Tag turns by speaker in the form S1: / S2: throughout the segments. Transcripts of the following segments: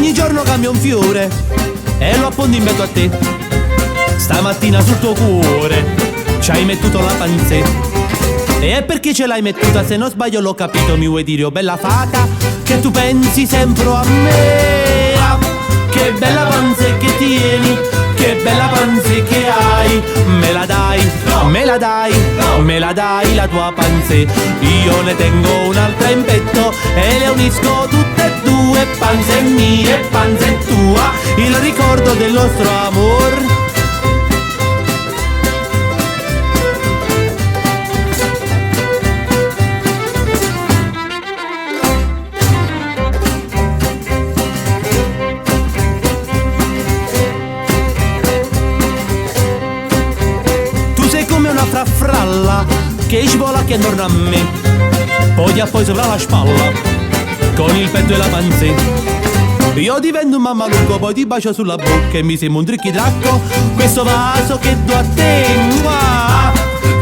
S1: Ogni giorno cambio un fiore e lo appondo in mezzo a te. Stamattina sul tuo cuore ci hai mettuto la panzetta. E perché ce l'hai mettuta? Se non sbaglio l'ho capito, mi vuoi dire, oh bella fata, che tu pensi sempre a me. Ah, che bella panza che tieni, che bella panza che hai. Me la dai, me la dai, me la dai la tua panza. Io ne tengo un'altra in petto e le unisco tutte e due. Panza è mia e panza è tua, il ricordo del nostro amor. Fralla che ci vola che intorno a me, poi sopra la spalla con il petto e la panzetta. Io divento un mammalucco, poi ti bacio sulla bocca e mi sembra un tricchitracco questo vaso che do a te. Ah,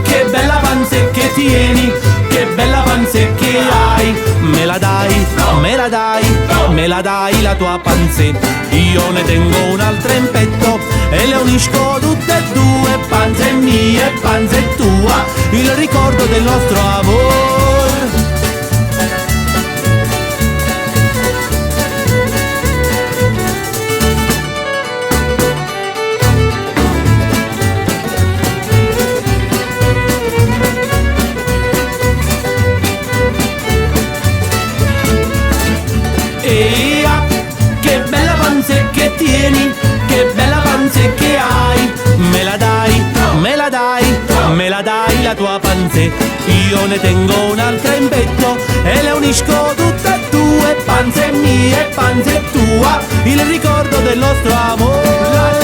S1: che bella panza che tieni, che bella panza che hai. Me la dai, me la dai, me la dai la tua panzetta. Io ne tengo un'altra in petto e le unisco tutte e due. Panza è mia e panza è tua, il ricordo del nostro amor. Che bella panza che tieni, che bella panza che hai. Me la dai, me la dai, me la dai la tua panza. Io ne tengo un'altra in petto e le unisco tutte e due. Panza è mia e panza è tua, il ricordo del nostro amore.